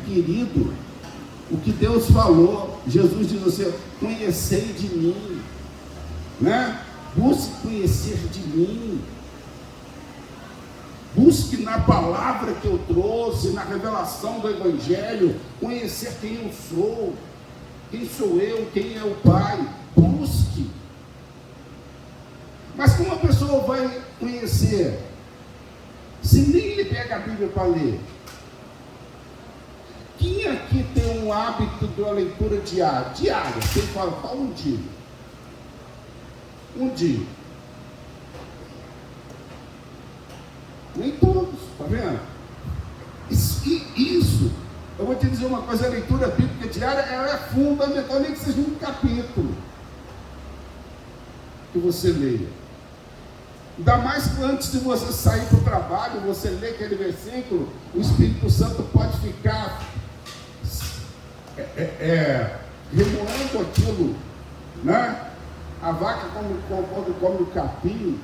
querido, o que Deus falou, Jesus diz assim: conhecei de mim, né? Busque conhecer de mim. Busque na palavra que eu trouxe, na revelação do Evangelho, conhecer quem eu sou, quem sou eu, quem é o Pai. Busque. Mas como a pessoa vai conhecer se nem ele pega a Bíblia para ler? Quem aqui tem um hábito de uma leitura diária? Quem fala um dia? Um dia. Nem todos, está vendo? Isso, eu vou te dizer uma coisa: a leitura bíblica diária, ela é fundamental, nem que seja um capítulo que você leia. Ainda mais que antes de você sair para o trabalho, você lê aquele versículo, o Espírito Santo pode ficar remoendo aquilo, né? A vaca, quando come o capim,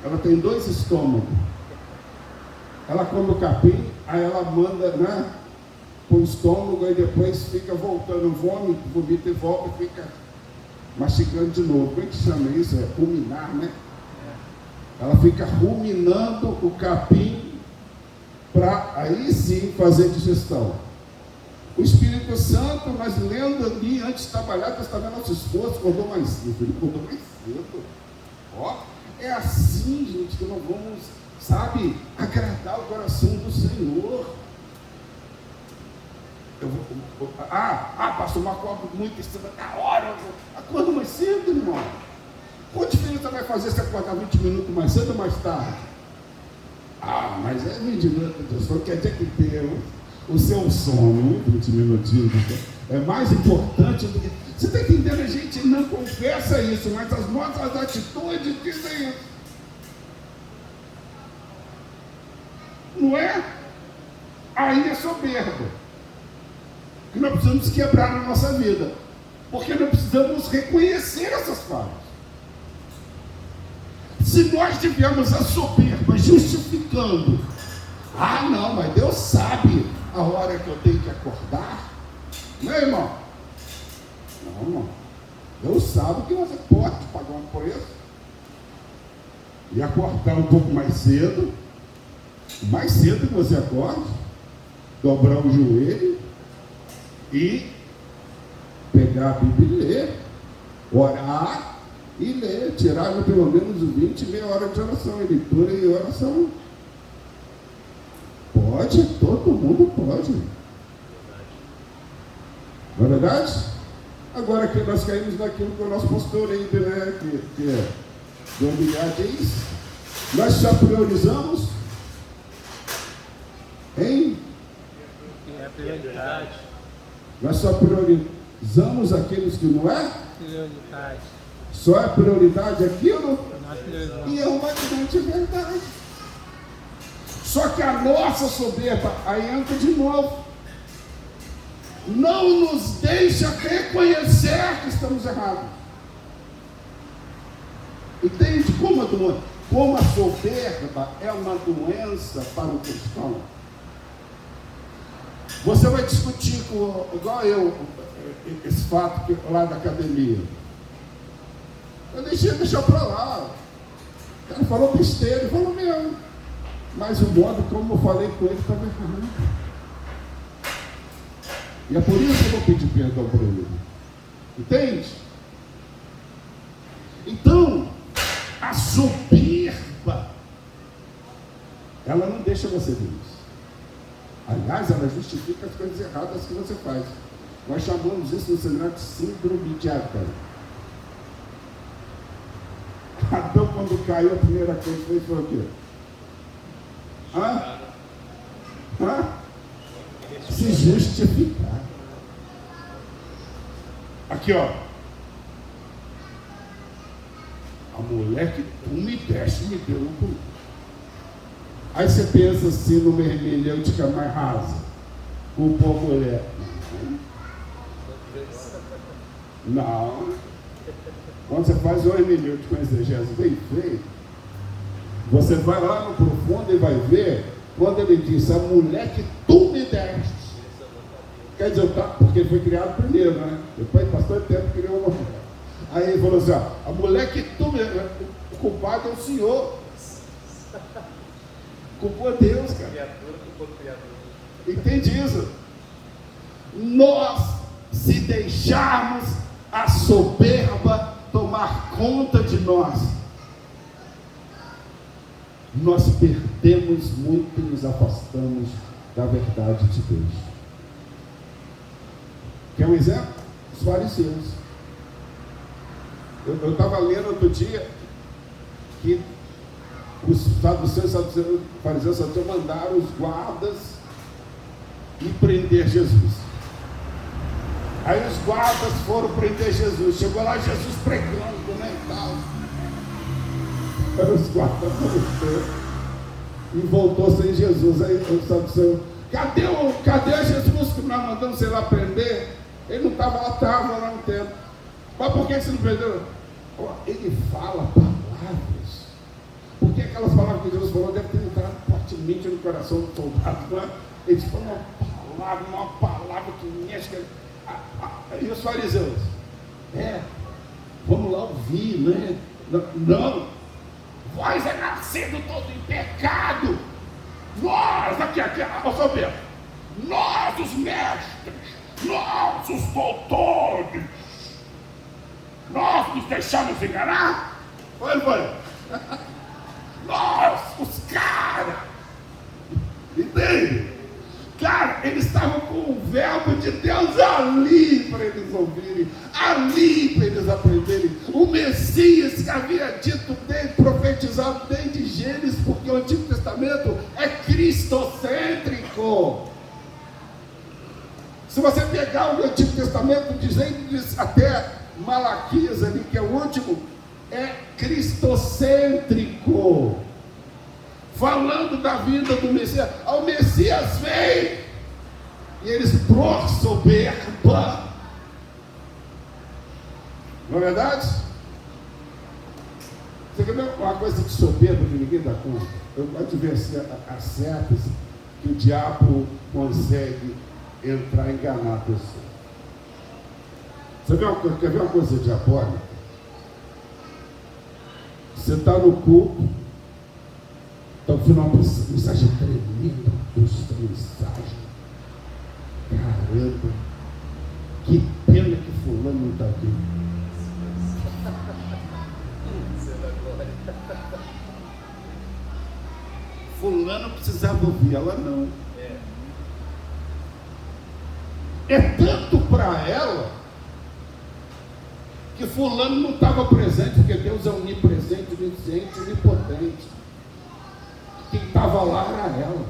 ela tem 2 estômagos. Ela come o capim, aí ela manda, né, para o estômago, aí depois fica voltando, vomita e volta e fica mastigando de novo. Como é que chama isso? É ruminar, né? Ela fica ruminando o capim para aí sim fazer digestão. O Espírito Santo, nós lendo ali, antes de trabalhar, nós estávamos nosso esposo, acordou mais cedo. Ele acordou mais cedo. Ó, é assim, gente, que nós vamos, sabe, agradar o coração do Senhor. Pastor, mas acordo muito em cima da hora. Acordo mais cedo, irmão. Qual diferença vai fazer se acordar 20 minutos mais cedo ou mais tarde? Mas é 20 minutos, só quer dizer que tem o seu sono, 20 minutinhos, é mais importante do que... Você está entendendo? A gente não confessa isso, mas as nossas atitudes dizem isso. Não é? Aí é soberba. Que nós precisamos quebrar na nossa vida. Porque nós precisamos reconhecer essas falhas. Se nós tivermos a soberba justificando, não, mas Deus sabe a hora que eu tenho que acordar, não é, irmão? Não, irmão. Deus sabe que você pode pagar um preço e acordar um pouco mais cedo que você acorde, dobrar o joelho e pegar a Bíblia e ler, orar e ler, tirar pelo menos 20, meia hora de oração, leitura e oração. Pode, todo mundo pode. Não é verdade? Agora que nós caímos naquilo que o nosso pastor aí, né, que do Ambiá diz, nós já priorizamos em? É a prioridade. Nós só priorizamos aqueles que não é? Prioridade. Só é prioridade aquilo? É e é uma grande verdade. Só que a nossa soberba, aí entra de novo, não nos deixa reconhecer que estamos errados. Entende como a soberba é uma doença para o cristão? Você vai discutir igual eu, esse fato lá da academia. Eu deixei para lá. O cara falou besteira, ele falou mesmo. Mas o modo como eu falei com ele estava errado. E é por isso que eu vou pedir perdão para ele. Entende? Então, a soberba, ela não deixa você ver isso. Aliás, ela justifica as coisas erradas que você faz. Nós chamamos isso no seminário de síndrome de Adão. Adão, quando caiu, a primeira coisa que fez foi o quê? Se justificar. Aqui, ó. A mulher que tu me deste me deu um pulo. Aí você pensa assim no vermelhão de cama mais rasa. Culpou a mulher. Não. Quando você faz o vermelhão com exegese bem feito, você vai lá no profundo e vai ver, quando ele diz, a mulher que tu me deste. Quer dizer, porque ele foi criado primeiro, né? Depois de bastante tempo criou uma mulher. Aí ele falou assim, ó, a mulher que tu me... O culpado é o Senhor. Culpou Deus, cara. Criatura culpou o Criador. Entende isso? Nós, se deixarmos a soberba tomar conta de nós, nós perdemos muito e nos afastamos da verdade de Deus. Quer um exemplo? Os fariseus. Eu estava lendo outro dia que os saduceus e fariseus mandaram os guardas ir prender Jesus. Aí os guardas foram prender Jesus. Chegou lá Jesus pregando, né, e tal. Aí os guardas voltou e voltou sem Jesus. Aí o saduceu, cadê Jesus que nós mandamos, sei lá, prender? Ele não estava lá, estava lá no templo. Mas por que você não prendeu? Ele fala palavras. Porque aquelas palavras que Jesus falou devem ter entrado fortemente no coração do soldado, não é? Eles falam uma palavra que mexe. E os fariseus? Vamos lá ouvir, né? Não. Vós é nascido todo em pecado. Nós, aqui, ó, soberbo. Nós, os mestres. Nós, os doutores. Nós nos deixamos enganar? Foi. Nós, os caras. Entende? Cara, eles estavam com o verbo de Deus ali para eles ouvirem, ali para eles aprenderem. O Messias que havia dito, profetizado desde Gênesis, porque o Antigo Testamento é cristocêntrico. Se você pegar o Antigo Testamento, dizendo até Malaquias ali, que é o último, é cristocêntrico. Falando da vida do Messias. O Messias veio e eles por soberba. Não é verdade? Você quer ver uma coisa de soberba que ninguém dá conta? Eu vou te ver as setas que o diabo consegue entrar e enganar a pessoa. Você quer ver uma coisa diabólica? Você está no culto, então, no final, mensagem tremenda, essa mensagem. Caramba, que pena que fulano não está aqui. Fulano precisava ouvir, ela não. É tanto para ela que fulano não estava presente, porque Deus é onipresente, onisciente, onipotente. Quem estava lá era ela.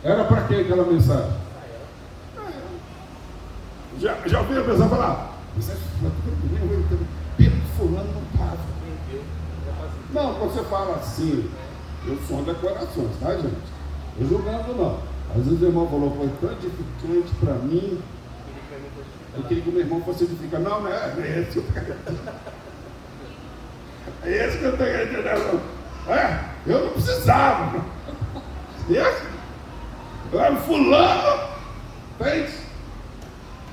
Era para quem aquela mensagem? Já ouviu a pessoa falar? Pedro fulano não estava. Não, quando você fala assim, eu sonda corações, tá, gente? Eu julgando não. Às vezes o irmão falou, foi tão edificante para mim. Eu queria que o meu irmão fosse edificante. Não, não é esse que eu estou querendo. É esse que eu estou querendo. Eu não precisava. Fulano fez.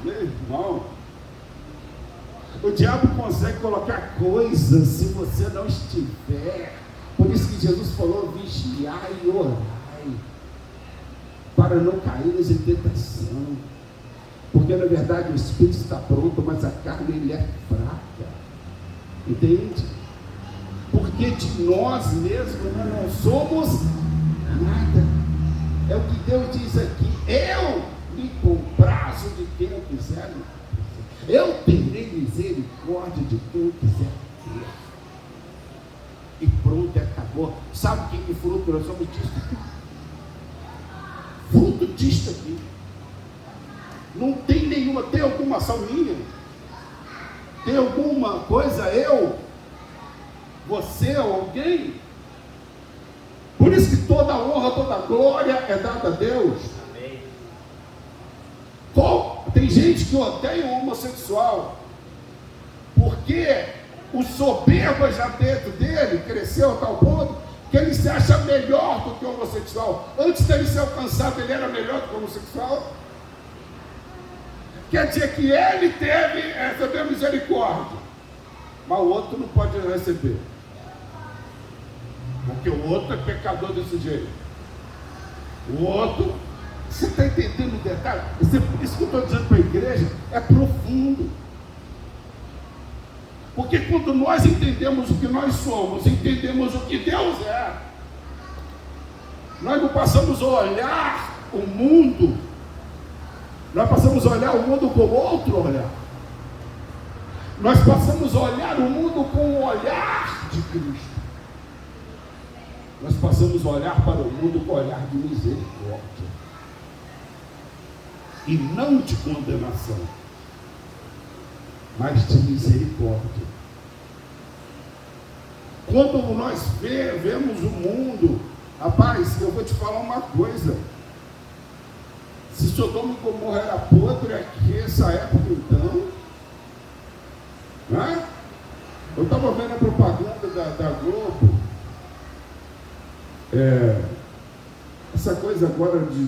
Meu irmão, o diabo consegue colocar coisas se você não estiver. Por isso que Jesus falou, vigiai e orai, para não cair em tentação. Porque na verdade o espírito está pronto, mas a carne ele é fraca. Entende? Porque de nós mesmos nós não somos nada. É o que Deus diz aqui. Eu me comprazo de quem eu quiser. Eu terei misericórdia de quem eu quiser ter. E pronto, acabou. Sabe que fruto nós somos disso aqui? Fruto disto aqui. Não tem nenhuma. Tem alguma ação minha? Tem alguma coisa eu? Você ou alguém? Por isso que toda honra, toda glória é dada a Deus. Amém. Tem gente que odeia o homossexual porque o soberba já dentro dele cresceu a tal ponto que que ele se acha melhor do que o homossexual. Antes dele ser alcançado, ele era melhor do que o homossexual. Quer dizer que ele recebeu misericórdia, mas o outro não pode receber, porque o outro é pecador desse jeito. O outro, você está entendendo o detalhe? Isso que eu estou dizendo para a igreja é profundo. Porque quando nós entendemos o que nós somos, entendemos o que Deus é, nós não passamos a olhar o mundo, nós passamos a olhar o mundo com outro olhar. Nós passamos a olhar o mundo com o olhar de Cristo. Nós passamos a olhar para o mundo com o olhar de misericórdia e não de condenação, mas de misericórdia. Quando nós vemos o mundo, rapaz, eu vou te falar uma coisa: se Sodoma e Gomorra era podre aqui, essa época então, né? Eu estava vendo a propaganda da Globo, essa coisa agora de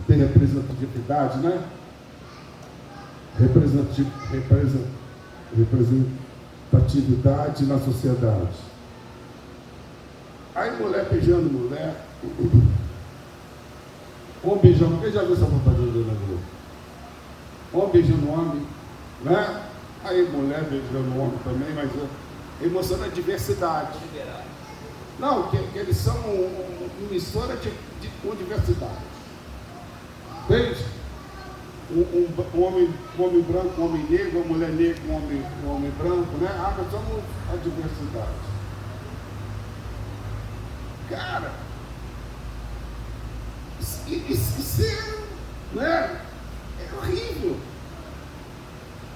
ter representatividade, né? Representatividade na sociedade. Aí mulher beijando mulher, homem beijando, quem já viu essa propaganda na Globo? Homem beijando homem, né? Aí mulher beijando homem também, mas emoção é diversidade. Não, que eles são uma emissora com diversidade. Entende? Um homem branco, um homem negro, uma mulher negra, um homem branco, né? Nós somos a diversidade. Cara, isso né? É horrível.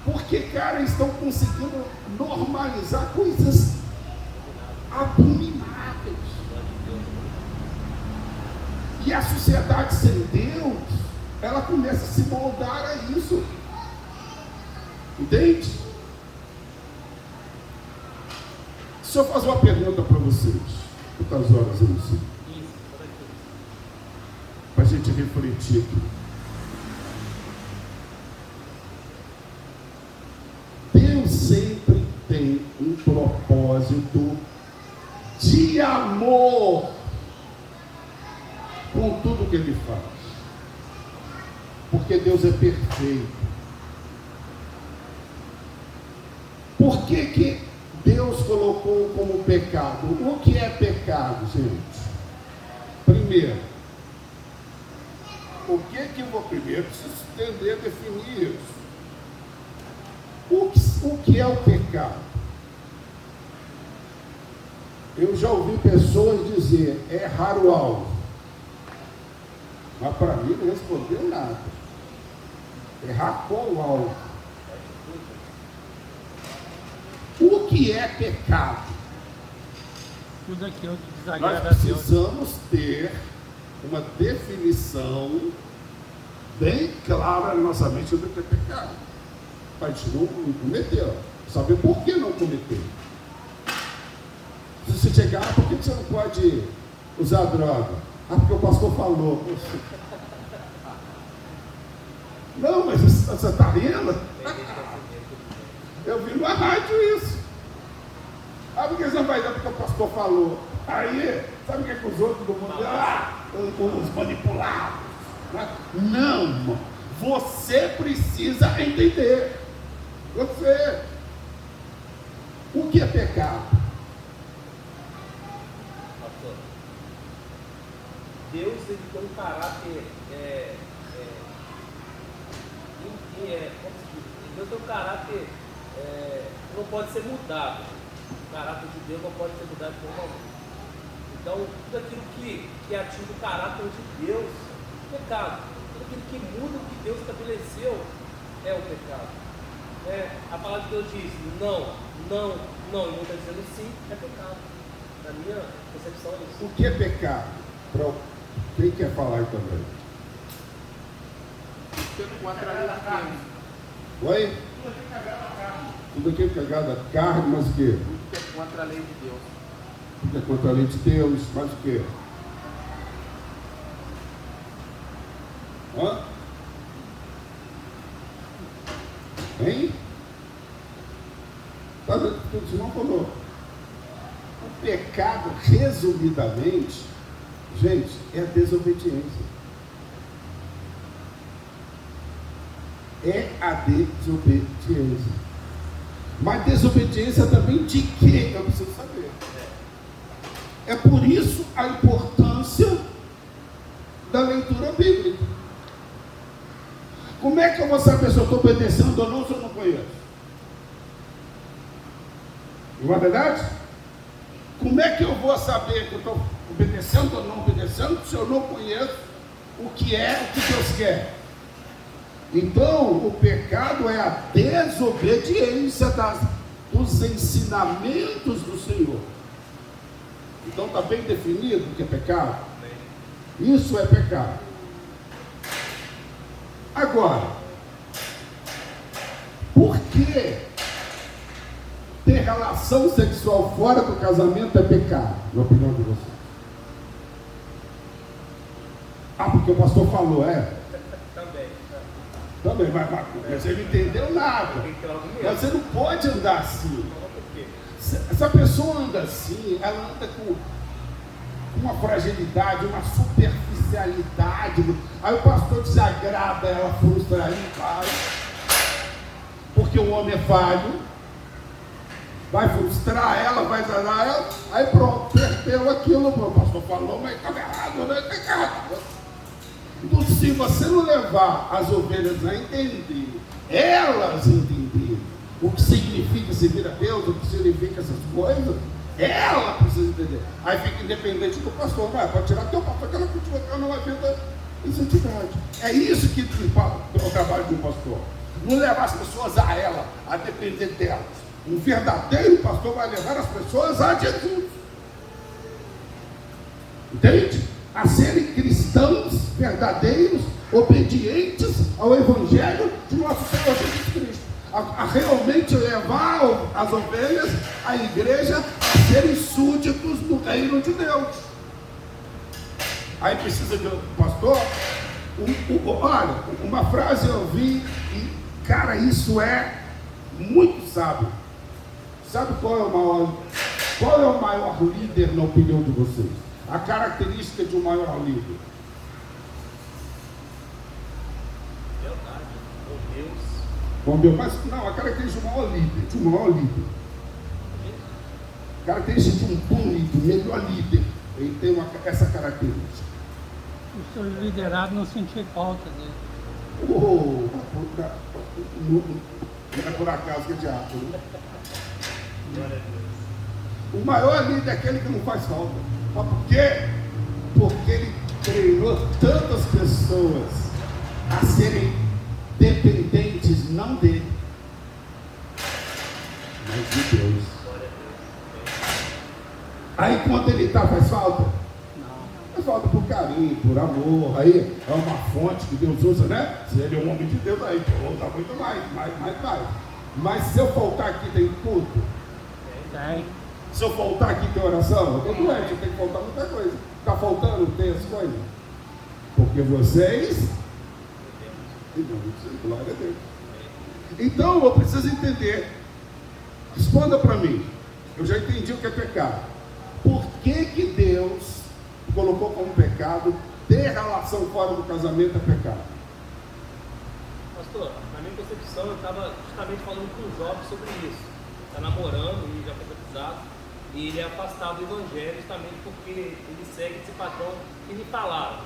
Porque, cara, eles estão conseguindo normalizar coisas abomináveis. E a sociedade sem Deus, ela começa a se moldar a isso. Entende? Deixa eu fazer uma pergunta para vocês. Quantas horas eu sei? Para a gente refletir aqui. Deus sempre tem um propósito de amor com tudo que Ele faz. Porque Deus é perfeito. Por que Deus colocou como pecado? O que é pecado, gente? Primeiro, eu vou primeiro preciso entender, definir isso. O que é o pecado? Eu já ouvi pessoas dizer, é errar o alvo. Mas para mim não respondeu nada. Errar qual o alvo? O que é pecado? Tudo aquilo que Nós desagrada a Deus. precisamos ter uma definição bem clara na nossa mente sobre o que é pecado, para a gente não cometer, saber por que não cometer. Se você chegar, por que você não pode usar droga? Porque o pastor falou. Não, mas você está rindo? Eu vi na rádio isso. Por que você não vai dar porque o pastor falou? Aí, sabe o que é que os outros do mundo os manipulados? Não, irmão. Você precisa entender. Você. O que é pecado? Pastor, Deus ele tem um caráter Deus tem um caráter que não pode ser mudado. O caráter de Deus não pode ser mudado de forma alguma. Então, tudo aquilo que atinge o caráter de Deus é pecado. Tudo aquilo que muda o que Deus estabeleceu é o pecado. A palavra de Deus diz não, não, não, e não está dizendo sim, é pecado. Na minha concepção é isso. O que é pecado? Quem quer falar aí também? Tudo contra a lei de Deus. Oi? Tudo aquilo que agrada a carne, mas o quê? Tudo que é contra a lei de Deus. porque é contra a lei de Deus, mais o quê? Hã? Hein? Está vendo o que o Simão falou? O pecado, resumidamente, gente, é a desobediência. É a desobediência. Mas desobediência também de quê? Eu preciso saber. É por isso a importância da leitura bíblica. Como é que eu vou saber se eu estou obedecendo ou não, se eu não conheço? Não é verdade? Como é que eu vou saber que eu estou obedecendo ou não obedecendo, se eu não conheço o que Deus quer? Então, o pecado é a desobediência dos ensinamentos do Senhor. Então, está bem definido o que é pecado? Isso é pecado. Agora, por que ter relação sexual fora do casamento é pecado, na opinião de vocês? Ah, porque o pastor falou, Também, mas ele não entendeu nada. Mas você não pode andar assim. Essa pessoa anda assim, ela anda com uma fragilidade, uma superficialidade. Aí o pastor desagrada, ela frustra, aí vai. Porque o homem é falho, vai frustrar ela, vai zarar ela, aí pronto, perdeu aquilo. O pastor falou, mas estava errado, não está errado. Então, se você não levar as ovelhas a entender, elas entenderem o que significa servir a Deus, o que significa essas coisas, ela precisa entender. Aí fica independente do pastor, pode tirar teu pastor, que ela continua tendo uma vida em santidade. É isso que é o trabalho de um pastor. Não levar as pessoas a ela, a depender delas. Um verdadeiro pastor vai levar as pessoas a Jesus. Entende? A serem cristãos verdadeiros, obedientes ao Evangelho de nosso Senhor Jesus Cristo. A realmente levar as ovelhas, a igreja, a serem súditos do reino de Deus. Aí precisa de um pastor. Olha, uma frase eu vi e, cara, isso é muito sábio. Sabe qual é o maior líder na opinião de vocês? A característica de um maior líder. Bom Deus, mas não, a característica de um maior líder. A característica de um bom líder, melhor líder. Ele tem essa característica. O seu liderado não sentir falta dele. Não é por acaso que é diabo, né? O maior líder é aquele que não faz falta. Mas por quê? Porque ele treinou tantas pessoas a serem dependentes, não dele, mas de Deus. Aí quando ele faz falta? Não. Faz falta por carinho, por amor. Aí é uma fonte que Deus usa, né? Se ele é um homem de Deus, aí vou usar muito mais. Mas se eu faltar aqui, tem culto? Tem. Se eu faltar aqui, tem oração? Eu estou doente, eu tenho que faltar muita coisa. Está faltando? Tem as coisas? Porque vocês... Glória a Deus. Então eu preciso entender. Responda para mim. Eu já entendi o que é pecado. Por que Deus colocou como pecado ter relação fora do casamento é pecado? Pastor, na minha concepção, eu estava justamente falando com o jovem sobre isso. Está namorando e já foi batizado, e ele é afastado do evangelho justamente porque ele segue esse padrão que me falaram.